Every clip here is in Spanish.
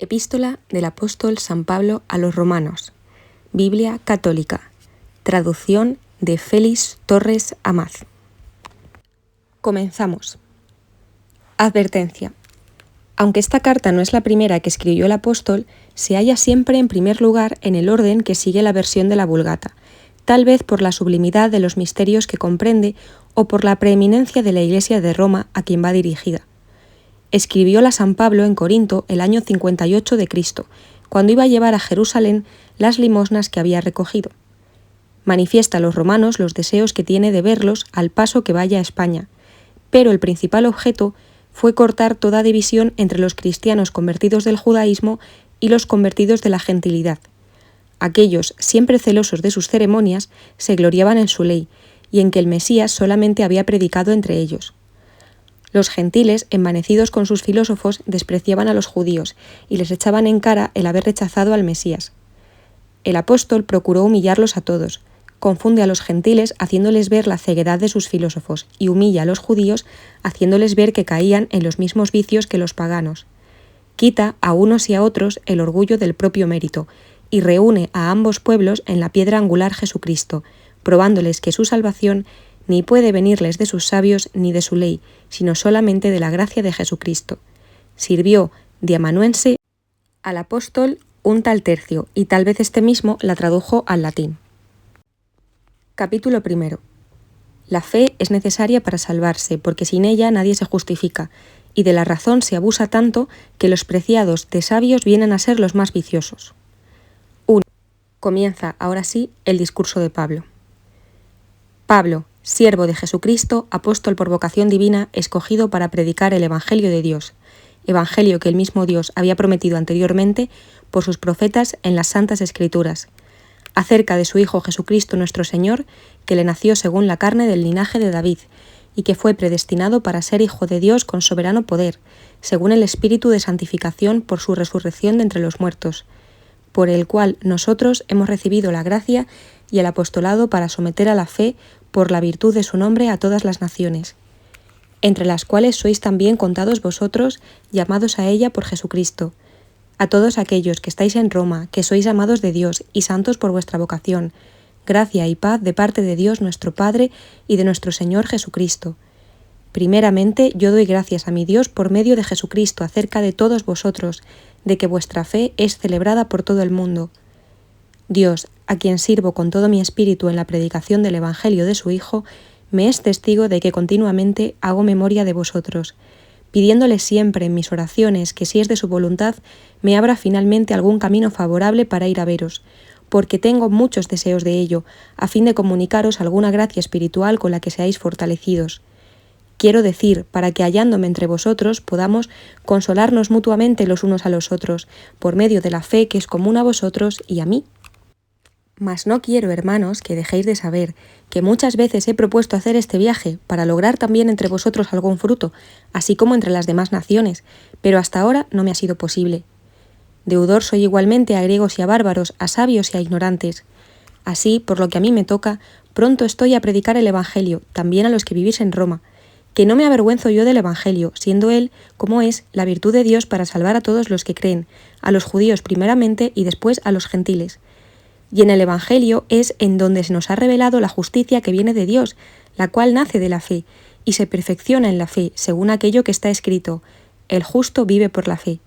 Epístola del apóstol San Pablo a los Romanos, Biblia católica, traducción de Félix Torres Amat. Comenzamos. Advertencia. Aunque esta carta no es la primera que escribió el apóstol, se halla siempre en primer lugar en el orden que sigue la versión de la Vulgata, tal vez por la sublimidad de los misterios que comprende o por la preeminencia de la Iglesia de Roma a quien va dirigida. Escribióla San Pablo en Corinto el año 58 de Cristo, cuando iba a llevar a Jerusalén las limosnas que había recogido. Manifiesta a los romanos los deseos que tiene de verlos al paso que vaya a España, pero el principal objeto fue cortar toda división entre los cristianos convertidos del judaísmo y los convertidos de la gentilidad. Aquellos, siempre celosos de sus ceremonias, se gloriaban en su ley, y en que el Mesías solamente había predicado entre ellos. Los gentiles, envanecidos con sus filósofos, despreciaban a los judíos y les echaban en cara el haber rechazado al Mesías. El apóstol procuró humillarlos a todos, confunde a los gentiles haciéndoles ver la ceguedad de sus filósofos y humilla a los judíos haciéndoles ver que caían en los mismos vicios que los paganos. Quita a unos y a otros el orgullo del propio mérito y reúne a ambos pueblos en la piedra angular Jesucristo, probándoles que su salvación ni puede venirles de sus sabios ni de su ley, sino solamente de la gracia de Jesucristo. Sirvió de amanuense al apóstol un tal Tercio, y tal vez este mismo la tradujo al latín. Capítulo 1. La fe es necesaria para salvarse, porque sin ella nadie se justifica, y de la razón se abusa tanto que los preciados de sabios vienen a ser los más viciosos. 1. Comienza ahora sí el discurso de Pablo. Pablo, siervo de Jesucristo, apóstol por vocación divina, escogido para predicar el Evangelio de Dios, Evangelio que el mismo Dios había prometido anteriormente por sus profetas en las Santas Escrituras, acerca de su Hijo Jesucristo nuestro Señor, que le nació según la carne del linaje de David, y que fue predestinado para ser Hijo de Dios con soberano poder, según el Espíritu de santificación por su resurrección de entre los muertos, por el cual nosotros hemos recibido la gracia y el apostolado para someter a la fe por la virtud de su nombre a todas las naciones, entre las cuales sois también contados vosotros, llamados a ella por Jesucristo. A todos aquellos que estáis en Roma, que sois amados de Dios y santos por vuestra vocación, gracia y paz de parte de Dios nuestro Padre y de nuestro Señor Jesucristo. Primeramente, yo doy gracias a mi Dios por medio de Jesucristo acerca de todos vosotros, de que vuestra fe es celebrada por todo el mundo. Dios, a quien sirvo con todo mi espíritu en la predicación del Evangelio de su Hijo, me es testigo de que continuamente hago memoria de vosotros, pidiéndole siempre en mis oraciones que si es de su voluntad, me abra finalmente algún camino favorable para ir a veros, porque tengo muchos deseos de ello, a fin de comunicaros alguna gracia espiritual con la que seáis fortalecidos. Quiero decir, para que hallándome entre vosotros podamos consolarnos mutuamente los unos a los otros, por medio de la fe que es común a vosotros y a mí. Mas no quiero, hermanos, que dejéis de saber que muchas veces he propuesto hacer este viaje para lograr también entre vosotros algún fruto, así como entre las demás naciones, pero hasta ahora no me ha sido posible. Deudor soy igualmente a griegos y a bárbaros, a sabios y a ignorantes. Así, por lo que a mí me toca, pronto estoy a predicar el Evangelio, también a los que vivís en Roma, que no me avergüenzo yo del Evangelio, siendo él, como es, la virtud de Dios para salvar a todos los que creen, a los judíos primeramente y después a los gentiles. Y en el Evangelio es en donde se nos ha revelado la justicia que viene de Dios, la cual nace de la fe, y se perfecciona en la fe, según aquello que está escrito: el justo vive por la fe.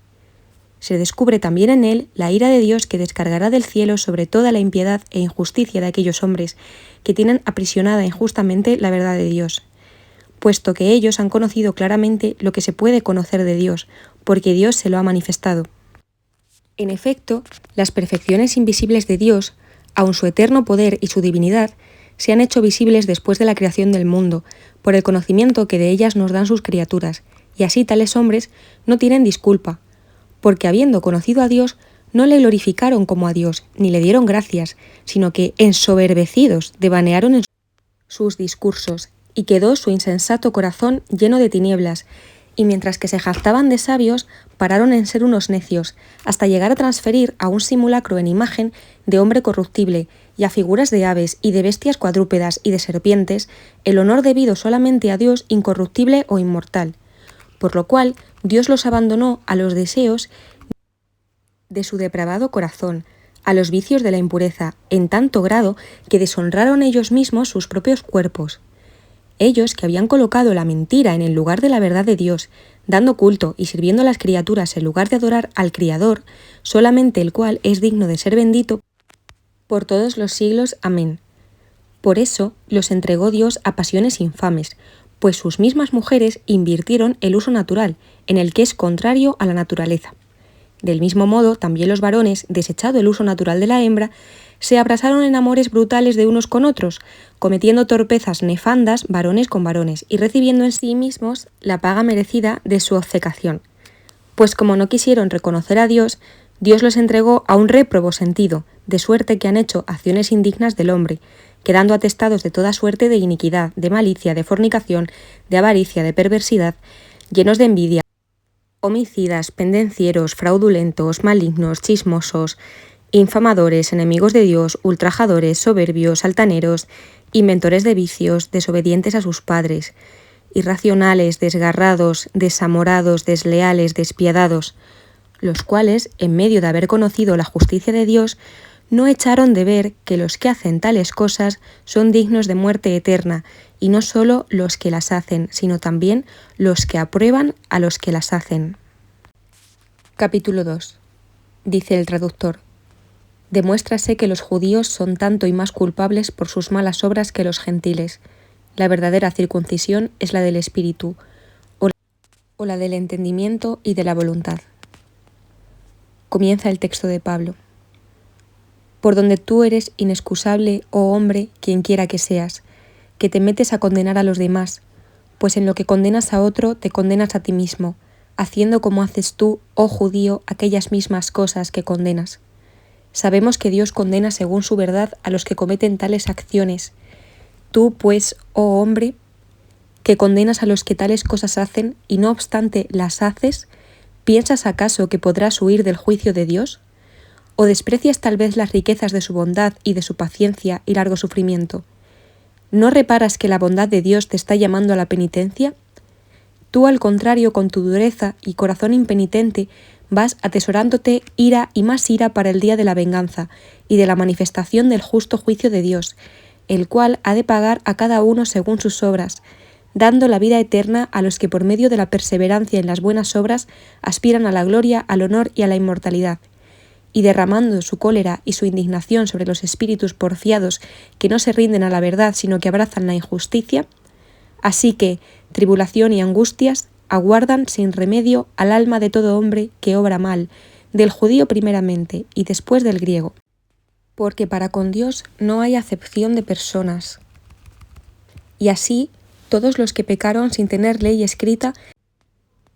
Se descubre también en él la ira de Dios que descargará del cielo sobre toda la impiedad e injusticia de aquellos hombres que tienen aprisionada injustamente la verdad de Dios, puesto que ellos han conocido claramente lo que se puede conocer de Dios, porque Dios se lo ha manifestado. En efecto, las perfecciones invisibles de Dios, aun su eterno poder y su divinidad, se han hecho visibles después de la creación del mundo, por el conocimiento que de ellas nos dan sus criaturas, y así tales hombres no tienen disculpa, porque habiendo conocido a Dios, no le glorificaron como a Dios, ni le dieron gracias, sino que, ensoberbecidos, devanearon en sus discursos, y quedó su insensato corazón lleno de tinieblas, y mientras que se jactaban de sabios, pararon en ser unos necios, hasta llegar a transferir a un simulacro en imagen de hombre corruptible, y a figuras de aves y de bestias cuadrúpedas y de serpientes, el honor debido solamente a Dios incorruptible o inmortal. Por lo cual, Dios los abandonó a los deseos de su depravado corazón, a los vicios de la impureza, en tanto grado que deshonraron ellos mismos sus propios cuerpos. Ellos que habían colocado la mentira en el lugar de la verdad de Dios, dando culto y sirviendo a las criaturas en lugar de adorar al Criador, solamente el cual es digno de ser bendito por todos los siglos. Amén. Por eso los entregó Dios a pasiones infames, pues sus mismas mujeres invirtieron el uso natural, en el que es contrario a la naturaleza. Del mismo modo, también los varones, desechado el uso natural de la hembra, se abrasaron en amores brutales de unos con otros, cometiendo torpezas nefandas varones con varones y recibiendo en sí mismos la paga merecida de su obcecación. Pues como no quisieron reconocer a Dios, Dios los entregó a un réprobo sentido, de suerte que han hecho acciones indignas del hombre, quedando atestados de toda suerte de iniquidad, de malicia, de fornicación, de avaricia, de perversidad, llenos de envidia, homicidas, pendencieros, fraudulentos, malignos, chismosos, infamadores, enemigos de Dios, ultrajadores, soberbios, altaneros, inventores de vicios, desobedientes a sus padres, irracionales, desgarrados, desamorados, desleales, despiadados, los cuales, en medio de haber conocido la justicia de Dios, no echaron de ver que los que hacen tales cosas son dignos de muerte eterna, y no solo los que las hacen, sino también los que aprueban a los que las hacen. Capítulo 2. Dice el traductor: demuéstrase que los judíos son tanto y más culpables por sus malas obras que los gentiles. La verdadera circuncisión es la del espíritu, o la del entendimiento y de la voluntad. Comienza el texto de Pablo. Por donde tú eres inexcusable, oh hombre, quien quiera que seas, que te metes a condenar a los demás, pues en lo que condenas a otro te condenas a ti mismo, haciendo como haces tú, oh judío, aquellas mismas cosas que condenas. Sabemos que Dios condena según su verdad a los que cometen tales acciones. Tú, pues, oh hombre, que condenas a los que tales cosas hacen y no obstante las haces, ¿piensas acaso que podrás huir del juicio de Dios? ¿O desprecias tal vez las riquezas de su bondad y de su paciencia y largo sufrimiento? ¿No reparas que la bondad de Dios te está llamando a la penitencia? Tú, al contrario, con tu dureza y corazón impenitente, vas atesorándote ira y más ira para el día de la venganza y de la manifestación del justo juicio de Dios, el cual ha de pagar a cada uno según sus obras, dando la vida eterna a los que por medio de la perseverancia en las buenas obras aspiran a la gloria, al honor y a la inmortalidad, y derramando su cólera y su indignación sobre los espíritus porfiados que no se rinden a la verdad sino que abrazan la injusticia. Así que tribulación y angustias aguardan sin remedio al alma de todo hombre que obra mal, del judío primeramente y después del griego, porque para con Dios no hay acepción de personas. Y así todos los que pecaron sin tener ley escrita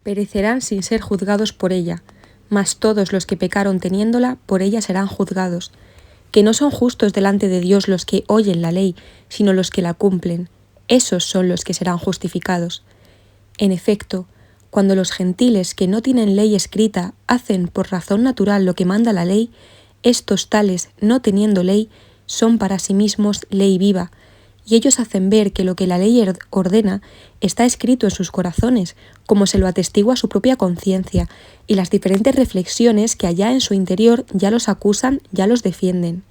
perecerán sin ser juzgados por ella, mas todos los que pecaron teniéndola, por ella serán juzgados, que no son justos delante de Dios los que oyen la ley, sino los que la cumplen. Esos son los que serán justificados. En efecto, cuando los gentiles que no tienen ley escrita hacen por razón natural lo que manda la ley, estos tales, no teniendo ley, son para sí mismos ley viva, y ellos hacen ver que lo que la ley ordena está escrito en sus corazones, como se lo atestigua su propia conciencia, y las diferentes reflexiones que allá en su interior ya los acusan, ya los defienden.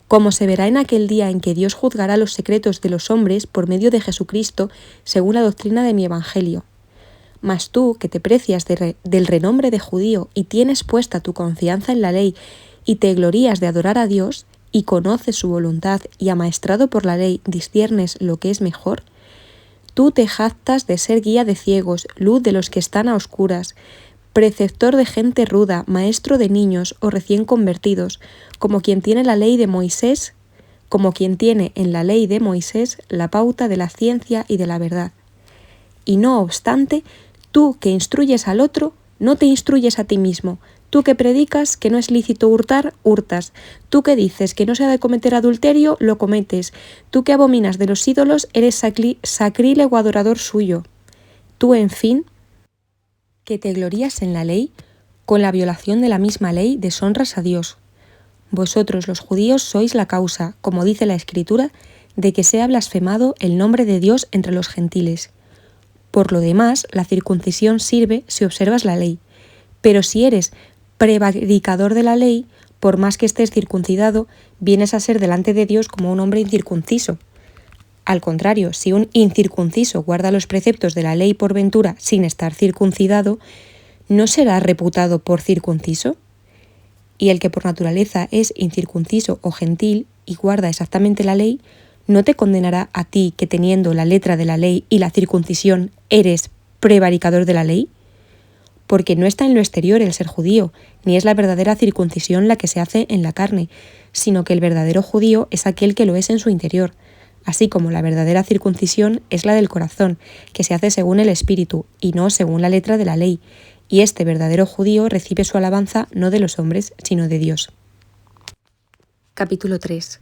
Como se verá en aquel día en que Dios juzgará los secretos de los hombres por medio de Jesucristo, según la doctrina de mi Evangelio. Mas tú, que te precias del renombre de judío y tienes puesta tu confianza en la ley y te glorías de adorar a Dios, y conoces su voluntad y amaestrado por la ley disciernes lo que es mejor, tú te jactas de ser guía de ciegos, luz de los que están a oscuras, preceptor de gente ruda, maestro de niños o recién convertidos, como quien tiene la ley de Moisés, como quien tiene en la ley de Moisés la pauta de la ciencia y de la verdad. Y no obstante, tú que instruyes al otro, no te instruyes a ti mismo. Tú que predicas que no es lícito hurtar, hurtas. Tú que dices que no se ha de cometer adulterio, lo cometes. Tú que abominas de los ídolos, eres sacrílego adorador suyo. Tú, en fin, que te glorías en la ley, con la violación de la misma ley deshonras a Dios. Vosotros los judíos sois la causa, como dice la Escritura, de que sea blasfemado el nombre de Dios entre los gentiles. Por lo demás, la circuncisión sirve si observas la ley, pero si eres prevaricador de la ley, por más que estés circuncidado, vienes a ser delante de Dios como un hombre incircunciso. Al contrario, si un incircunciso guarda los preceptos de la ley por ventura sin estar circuncidado, ¿no será reputado por circunciso? Y el que por naturaleza es incircunciso o gentil y guarda exactamente la ley, ¿no te condenará a ti que teniendo la letra de la ley y la circuncisión eres prevaricador de la ley? Porque no está en lo exterior el ser judío, ni es la verdadera circuncisión la que se hace en la carne, sino que el verdadero judío es aquel que lo es en su interior, así como la verdadera circuncisión es la del corazón, que se hace según el Espíritu y no según la letra de la ley, y este verdadero judío recibe su alabanza no de los hombres, sino de Dios. Capítulo 3.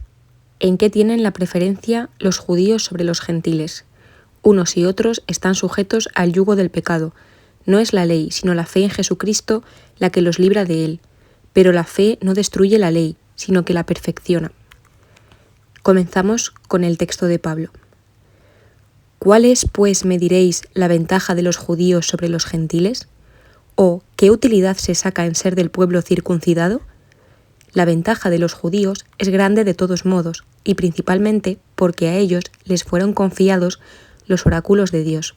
¿En qué tienen la preferencia los judíos sobre los gentiles? Unos y otros están sujetos al yugo del pecado. No es la ley, sino la fe en Jesucristo la que los libra de él. Pero la fe no destruye la ley, sino que la perfecciona. Comenzamos con el texto de Pablo. ¿Cuál es, pues, me diréis, la ventaja de los judíos sobre los gentiles? ¿O qué utilidad se saca en ser del pueblo circuncidado? La ventaja de los judíos es grande de todos modos, y principalmente porque a ellos les fueron confiados los oráculos de Dios.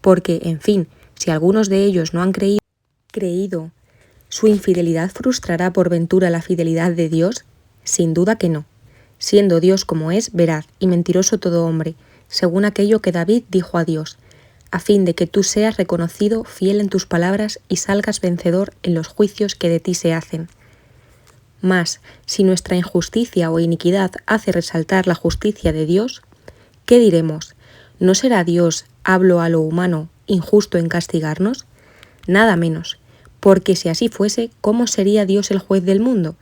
Porque, en fin, si algunos de ellos no han creído, ¿su infidelidad frustrará por ventura la fidelidad de Dios? Sin duda que no. Siendo Dios como es, veraz y mentiroso todo hombre, según aquello que David dijo a Dios, a fin de que tú seas reconocido fiel en tus palabras y salgas vencedor en los juicios que de ti se hacen. Mas, si nuestra injusticia o iniquidad hace resaltar la justicia de Dios, ¿qué diremos? ¿No será Dios, hablo a lo humano, injusto en castigarnos? Nada menos, porque si así fuese, ¿cómo sería Dios el juez del mundo?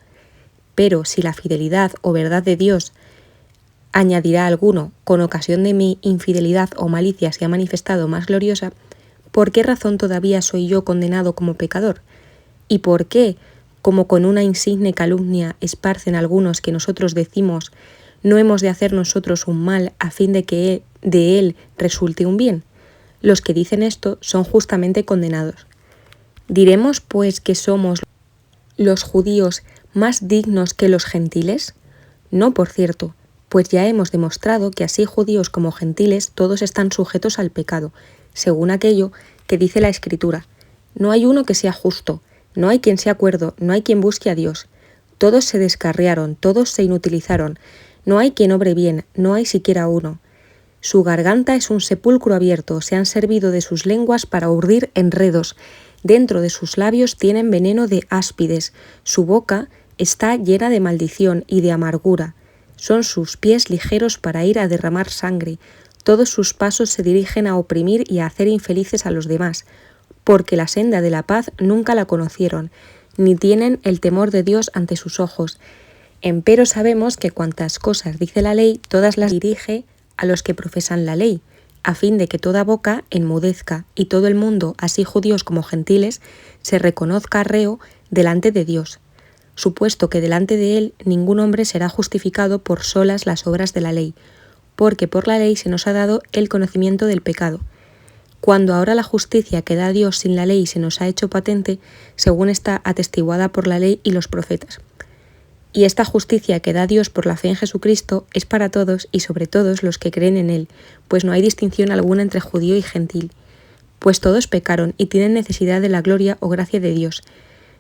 Pero si la fidelidad o verdad de Dios añadirá alguno, con ocasión de mi infidelidad o malicia se ha manifestado más gloriosa, ¿por qué razón todavía soy yo condenado como pecador? ¿Y por qué, como con una insigne calumnia esparcen algunos que nosotros decimos, no hemos de hacer nosotros un mal a fin de que de él resulte un bien? Los que dicen esto son justamente condenados. ¿Diremos, pues, que somos los judíos más dignos que los gentiles? No, por cierto, pues ya hemos demostrado que así judíos como gentiles todos están sujetos al pecado, según aquello que dice la Escritura. No hay uno que sea justo, no hay quien sea cuerdo, no hay quien busque a Dios. Todos se descarriaron, todos se inutilizaron, no hay quien obre bien, no hay siquiera uno. Su garganta es un sepulcro abierto, se han servido de sus lenguas para urdir enredos. Dentro de sus labios tienen veneno de áspides, su boca está llena de maldición y de amargura. Son sus pies ligeros para ir a derramar sangre, todos sus pasos se dirigen a oprimir y a hacer infelices a los demás, porque la senda de la paz nunca la conocieron, ni tienen el temor de Dios ante sus ojos. Empero sabemos que cuantas cosas dice la ley, todas las dirige a los que profesan la ley, a fin de que toda boca enmudezca y todo el mundo, así judíos como gentiles, se reconozca reo delante de Dios, supuesto que delante de él ningún hombre será justificado por solas las obras de la ley, porque por la ley se nos ha dado el conocimiento del pecado. Cuando ahora la justicia que da Dios sin la ley se nos ha hecho patente, según está atestiguada por la ley y los profetas. Y esta justicia que da Dios por la fe en Jesucristo es para todos y sobre todos los que creen en Él, pues no hay distinción alguna entre judío y gentil, pues todos pecaron y tienen necesidad de la gloria o gracia de Dios,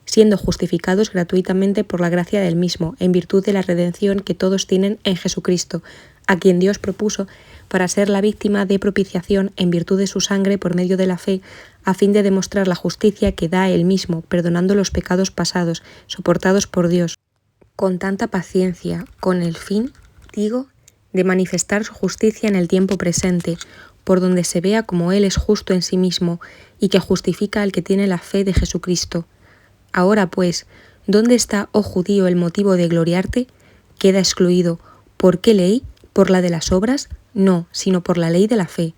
siendo justificados gratuitamente por la gracia del mismo, en virtud de la redención que todos tienen en Jesucristo, a quien Dios propuso para ser la víctima de propiciación en virtud de su sangre por medio de la fe, a fin de demostrar la justicia que da Él mismo, perdonando los pecados pasados, soportados por Dios, con tanta paciencia, con el fin, digo, de manifestar su justicia en el tiempo presente, por donde se vea como Él es justo en sí mismo y que justifica al que tiene la fe de Jesucristo. Ahora pues, ¿dónde está, oh judío, el motivo de gloriarte? Queda excluido. ¿Por qué ley? ¿Por la de las obras? No, sino por la ley de la fe.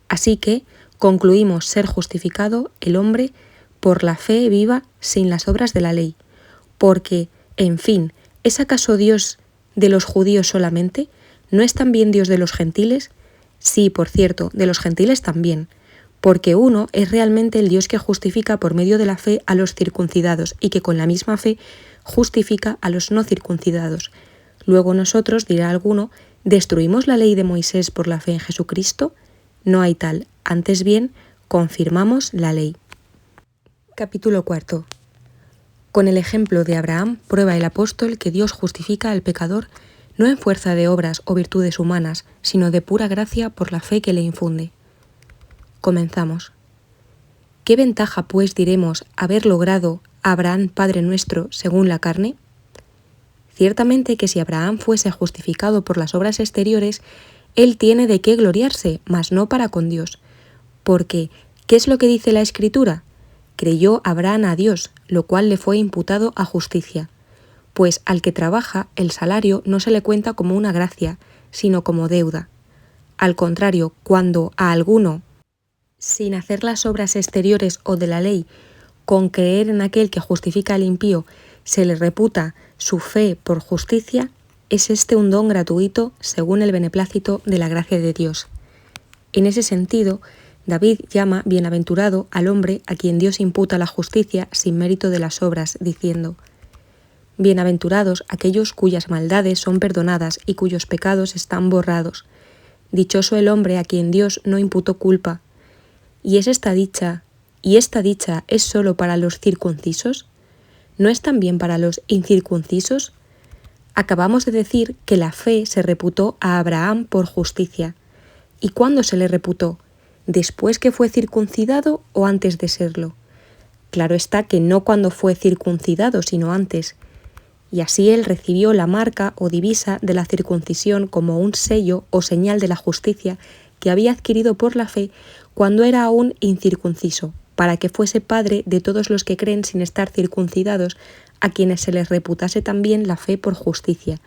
Así que concluimos ser justificado el hombre por la fe viva sin las obras de la ley. Porque, en fin, ¿es acaso Dios de los judíos solamente? ¿No es también Dios de los gentiles? Sí, por cierto, de los gentiles también. porque uno es realmente el Dios que justifica por medio de la fe a los circuncidados y que con la misma fe justifica a los no circuncidados. Luego nosotros, dirá alguno, ¿destruimos la ley de Moisés por la fe en Jesucristo? No hay tal, antes bien, confirmamos la ley. Capítulo 4. Con el ejemplo de Abraham prueba el apóstol que Dios justifica al pecador no en fuerza de obras o virtudes humanas, sino de pura gracia por la fe que le infunde. Comenzamos. ¿Qué ventaja, pues, diremos haber logrado a Abraham Padre nuestro según la carne? Ciertamente que si Abraham fuese justificado por las obras exteriores, él tiene de qué gloriarse, mas no para con Dios. Porque, ¿qué es lo que dice la Escritura? Creyó Abraham a Dios, lo cual le fue imputado a justicia. Pues al que trabaja, el salario no se le cuenta como una gracia, sino como deuda. Al contrario, cuando a alguno, sin hacer las obras exteriores o de la ley, con creer en aquel que justifica al impío, se le reputa su fe por justicia, es este un don gratuito según el beneplácito de la gracia de Dios. En ese sentido, David llama bienaventurado al hombre a quien Dios imputa la justicia sin mérito de las obras, diciendo: Bienaventurados aquellos cuyas maldades son perdonadas y cuyos pecados están borrados. Dichoso el hombre a quien Dios no imputó culpa. ¿Y esta dicha es sólo para los circuncisos? ¿No es también para los incircuncisos? Acabamos de decir que la fe se reputó a Abraham por justicia. ¿Y cuándo se le reputó? ¿Después que fue circuncidado o antes de serlo? Claro está que no cuando fue circuncidado, sino antes. Y así él recibió la marca o divisa de la circuncisión como un sello o señal de la justicia que había adquirido por la fe cuando era aún incircunciso, para que fuese padre de todos los que creen sin estar circuncidados, a quienes se les reputase también la fe por justicia.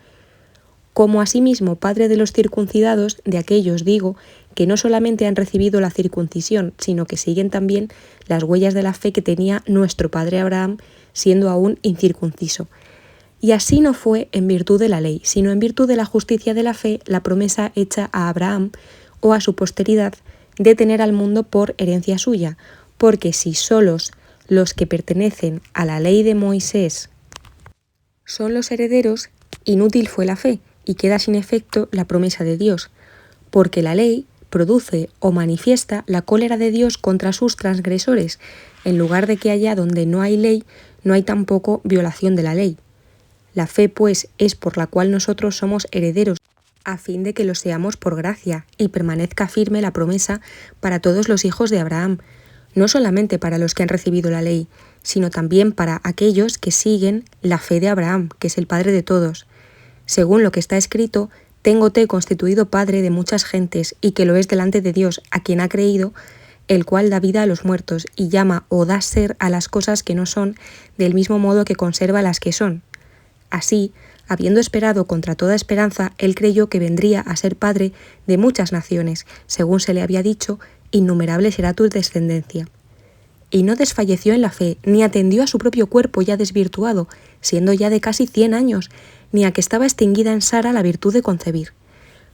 Como asimismo padre de los circuncidados, de aquellos digo, que no solamente han recibido la circuncisión, sino que siguen también las huellas de la fe que tenía nuestro padre Abraham, siendo aún incircunciso. Y así no fue en virtud de la ley, sino en virtud de la justicia de la fe, la promesa hecha a Abraham o a su posteridad de tener al mundo por herencia suya, porque si solos los que pertenecen a la ley de Moisés son los herederos, inútil fue la fe y queda sin efecto la promesa de Dios, porque la ley produce o manifiesta la cólera de Dios contra sus transgresores, en lugar de que allá donde no hay ley, no hay tampoco violación de la ley. La fe, pues, es por la cual nosotros somos herederos, a fin de que lo seamos por gracia, y permanezca firme la promesa para todos los hijos de Abraham, no solamente para los que han recibido la ley, sino también para aquellos que siguen la fe de Abraham, que es el padre de todos. Según lo que está escrito, téngote constituido padre de muchas gentes, y que lo es delante de Dios, a quien ha creído, el cual da vida a los muertos, y llama o da ser a las cosas que no son, del mismo modo que conserva las que son. Así, habiendo esperado contra toda esperanza, él creyó que vendría a ser padre de muchas naciones, según se le había dicho, innumerable será tu descendencia. Y no desfalleció en la fe, ni atendió a su propio cuerpo ya desvirtuado, siendo ya de casi 100 años, ni a que estaba extinguida en Sara la virtud de concebir.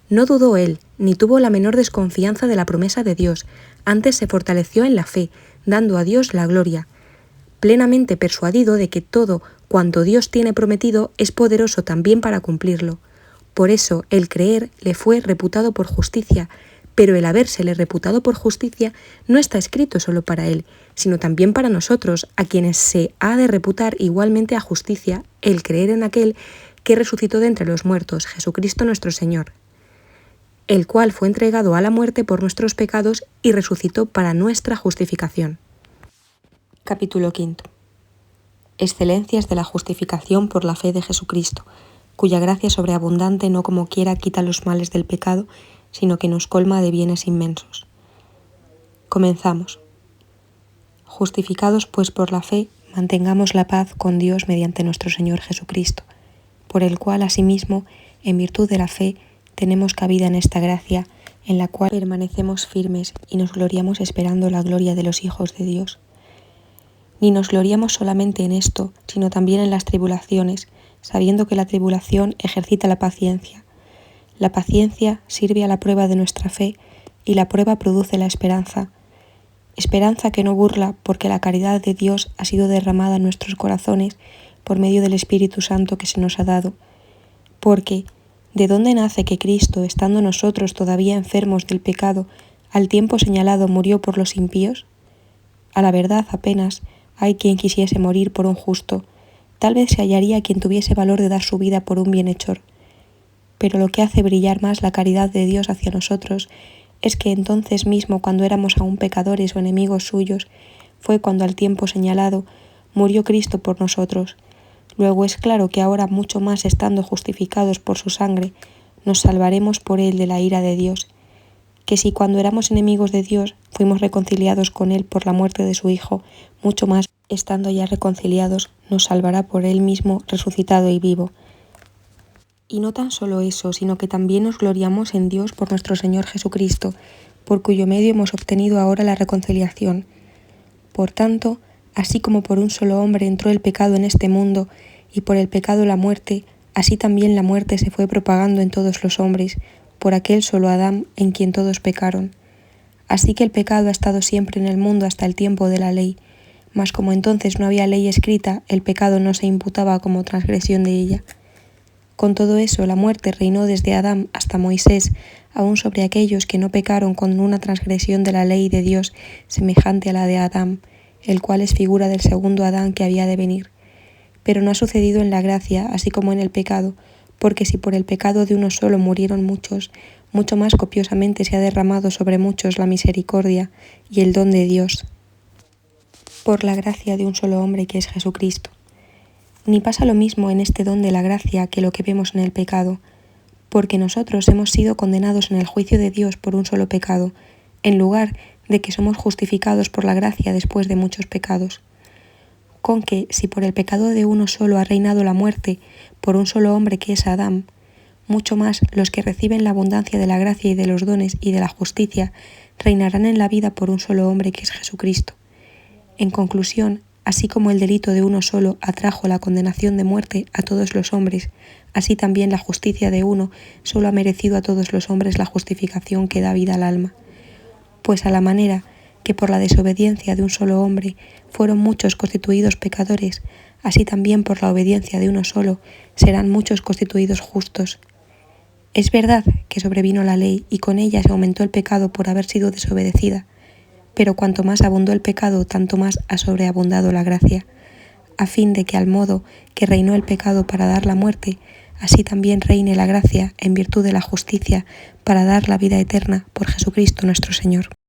No dudó él, ni tuvo la menor desconfianza de la promesa de Dios, antes se fortaleció en la fe, dando a Dios la gloria, plenamente persuadido de que todo cuanto Dios tiene prometido es poderoso también para cumplirlo. Por eso el creer le fue reputado por justicia, pero el habérsele reputado por justicia no está escrito solo para él, sino también para nosotros, a quienes se ha de reputar igualmente a justicia el creer en aquel que resucitó de entre los muertos, Jesucristo nuestro Señor, el cual fue entregado a la muerte por nuestros pecados y resucitó para nuestra justificación. Capítulo 5. Excelencias de la justificación por la fe de Jesucristo, cuya gracia sobreabundante no como quiera quita los males del pecado, sino que nos colma de bienes inmensos. Comenzamos. Justificados pues por la fe, mantengamos la paz con Dios mediante nuestro Señor Jesucristo, por el cual asimismo, en virtud de la fe, tenemos cabida en esta gracia, en la cual permanecemos firmes y nos gloriamos esperando la gloria de los hijos de Dios. Ni nos gloriamos solamente en esto, sino también en las tribulaciones, sabiendo que la tribulación ejercita la paciencia. La paciencia sirve a la prueba de nuestra fe, y la prueba produce la esperanza. esperanza que no burla, porque la caridad de Dios ha sido derramada en nuestros corazones por medio del Espíritu Santo que se nos ha dado. Porque, ¿de dónde nace que Cristo, estando nosotros todavía enfermos del pecado, al tiempo señalado murió por los impíos? A la verdad apenas hay quien quisiese morir por un justo, tal vez se hallaría quien tuviese valor de dar su vida por un bienhechor. Pero lo que hace brillar más la caridad de Dios hacia nosotros es que entonces mismo, cuando éramos aún pecadores o enemigos suyos, fue cuando al tiempo señalado murió Cristo por nosotros. Luego es claro que ahora, mucho más estando justificados por su sangre, nos salvaremos por él de la ira de Dios, que si cuando éramos enemigos de Dios fuimos reconciliados con él por la muerte de su Hijo, mucho más, estando ya reconciliados, nos salvará por él mismo resucitado y vivo. Y no tan solo eso, sino que también nos gloriamos en Dios por nuestro Señor Jesucristo, por cuyo medio hemos obtenido ahora la reconciliación. Por tanto, así como por un solo hombre entró el pecado en este mundo, y por el pecado la muerte, así también la muerte se fue propagando en todos los hombres, por aquel solo Adán en quien todos pecaron. Así que el pecado ha estado siempre en el mundo hasta el tiempo de la ley, mas como entonces no había ley escrita, el pecado no se imputaba como transgresión de ella. Con todo eso, la muerte reinó desde Adán hasta Moisés, aun sobre aquellos que no pecaron con una transgresión de la ley de Dios semejante a la de Adán, el cual es figura del segundo Adán que había de venir. Pero no ha sucedido en la gracia, así como en el pecado, porque si por el pecado de uno solo murieron muchos, mucho más copiosamente se ha derramado sobre muchos la misericordia y el don de Dios, por la gracia de un solo hombre que es Jesucristo. Ni pasa lo mismo en este don de la gracia que lo que vemos en el pecado, porque nosotros hemos sido condenados en el juicio de Dios por un solo pecado, en lugar de que somos justificados por la gracia después de muchos pecados. Con que, si por el pecado de uno solo ha reinado la muerte, por un solo hombre que es Adán, mucho más los que reciben la abundancia de la gracia y de los dones y de la justicia reinarán en la vida por un solo hombre que es Jesucristo. En conclusión, así como el delito de uno solo atrajo la condenación de muerte a todos los hombres, así también la justicia de uno solo ha merecido a todos los hombres la justificación que da vida al alma. Pues a la manera que por la desobediencia de un solo hombre fueron muchos constituidos pecadores, así también por la obediencia de uno solo serán muchos constituidos justos. Es verdad que sobrevino la ley y con ella se aumentó el pecado por haber sido desobedecida, pero cuanto más abundó el pecado, tanto más ha sobreabundado la gracia, a fin de que al modo que reinó el pecado para dar la muerte, así también reine la gracia en virtud de la justicia para dar la vida eterna por Jesucristo nuestro Señor.